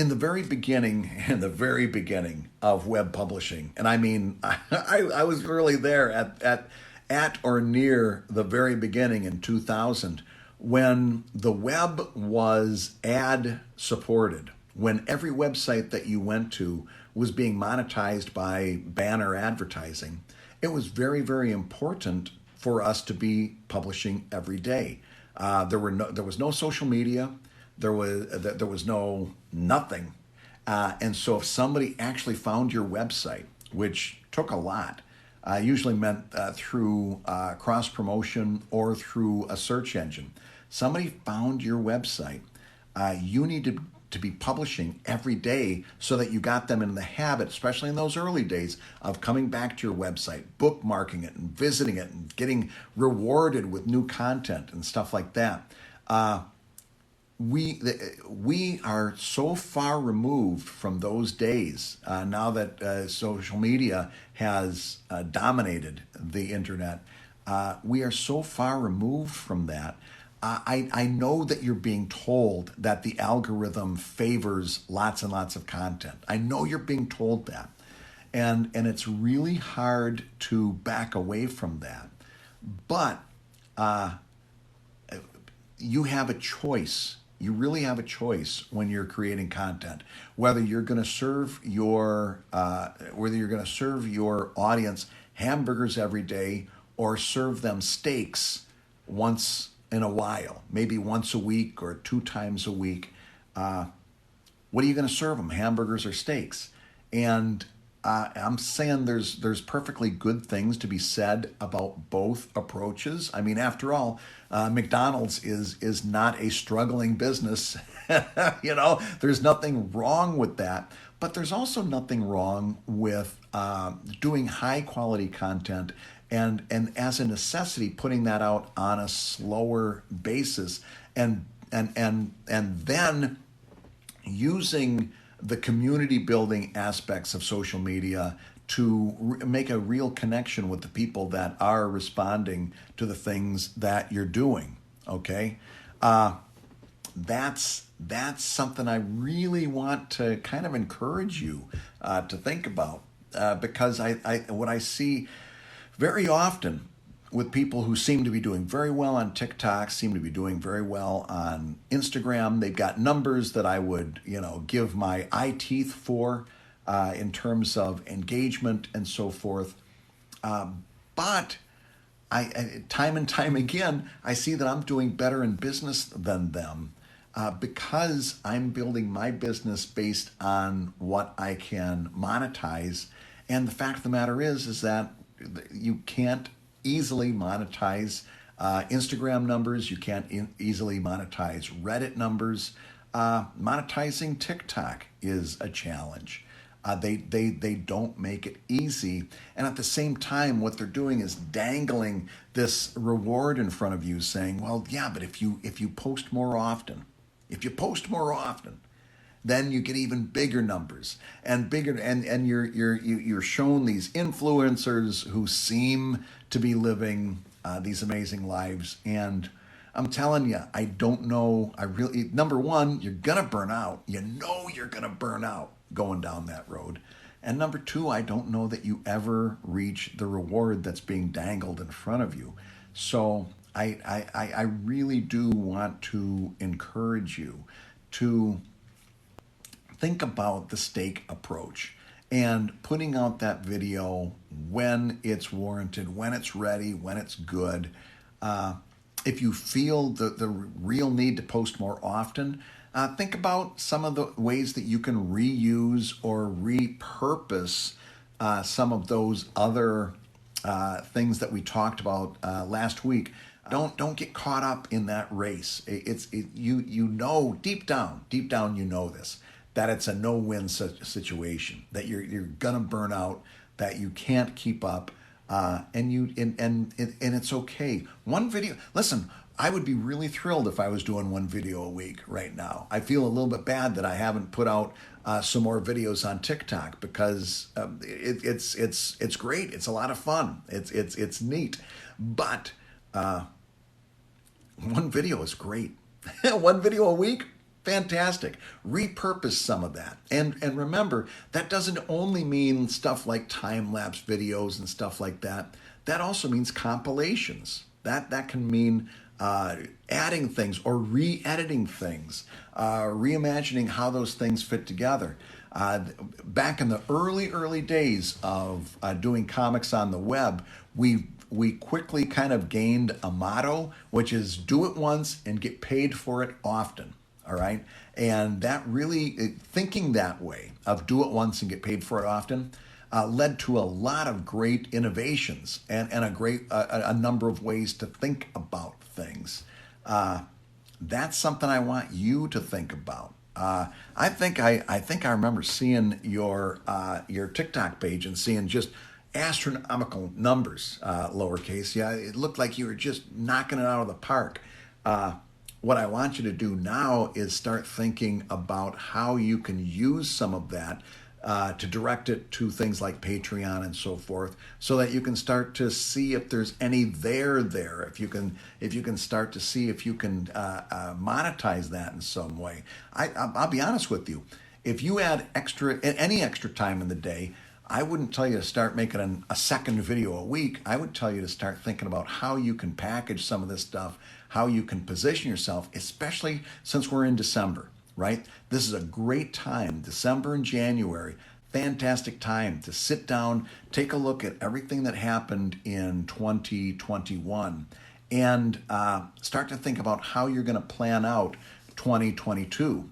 in the very beginning, in the very beginning of web publishing, and I mean, I was really there at or near the very beginning in 2000 when the web was ad supported, when every website that you went to was being monetized by banner advertising. It was very, very important for us to be publishing every day. There was no social media. There was no nothing. And so if somebody actually found your website, which took a lot, usually meant through cross promotion or through a search engine, somebody found your website, you need to be publishing every day so that you got them in the habit, especially in those early days, of coming back to your website, bookmarking it and visiting it and getting rewarded with new content and stuff like that. We are so far removed from those days now that social media has dominated the internet. We are so far removed from that. I know that you're being told that the algorithm favors lots and lots of content. I know you're being told that. And it's really hard to back away from that. But you have a choice. You really have a choice when you're creating content, whether you're going to serve your audience hamburgers every day or serve them steaks once in a while, maybe once a week or 2 times a week. What are you going to serve them, hamburgers or steaks? And I'm saying there's perfectly good things to be said about both approaches. I mean, after all, McDonald's is not a struggling business. There's nothing wrong with that. But there's also nothing wrong with doing high quality content and as a necessity putting that out on a slower basis and then using the community building aspects of social media to make a real connection with the people that are responding to the things that you're doing. Okay, that's something I really want to kind of encourage you to think about because what I see very often with people who seem to be doing very well on TikTok, seem to be doing very well on Instagram. They've got numbers that I would, give my eye teeth for in terms of engagement and so forth. But time and time again, I see that I'm doing better in business than them because I'm building my business based on what I can monetize. And the fact of the matter is that you can't easily monetize Instagram numbers. You can't easily monetize Reddit numbers. Monetizing TikTok is a challenge. They don't make it easy. And at the same time, what they're doing is dangling this reward in front of you saying, well, yeah, but if you post more often, then you get even bigger numbers and bigger, and you're shown these influencers who seem to be living these amazing lives. And I'm telling you, I don't know. Number one, you're gonna burn out. You're gonna burn out going down that road. And number two, I don't know that you ever reach the reward that's being dangled in front of you. So I really do want to encourage you to think about the steak approach and putting out that video when it's warranted, when it's ready, when it's good. If you feel the real need to post more often, think about some of the ways that you can reuse or repurpose some of those other things that we talked about last week. Don't get caught up in that race. You know deep down you know this, that it's a no-win situation, that you're gonna burn out, that you can't keep up, and it's okay. One video. Listen, I would be really thrilled if I was doing one video a week right now. I feel a little bit bad that I haven't put out some more videos on TikTok because it's great. It's a lot of fun. It's neat, but one video is great. One video a week. Fantastic. Repurpose some of that. And remember, that doesn't only mean stuff like time-lapse videos and stuff like that. That also means compilations. That can mean adding things or re-editing things, reimagining how those things fit together. Back in the early days of doing comics on the web, we quickly kind of gained a motto, which is do it once and get paid for it often. All right. And that really, thinking that way of do it once and get paid for it often, led to a lot of great innovations and a number of ways to think about things. That's something I want you to think about. I think I remember seeing your TikTok page and seeing just astronomical numbers, lowercase. Yeah, it looked like you were just knocking it out of the park. Uh, what I want you to do now is start thinking about how you can use some of that to direct it to things like Patreon and so forth, so that you can start to see if there's any there. If you can start to see if you can monetize that in some way. I'll be honest with you. If you add any extra time in the day, I wouldn't tell you to start making a second video a week. I would tell you to start thinking about how you can package some of this stuff, how you can position yourself, especially since we're in December, right? This is a great time, December and January. Fantastic time to sit down, take a look at everything that happened in 2021, and start to think about how you're going to plan out 2022.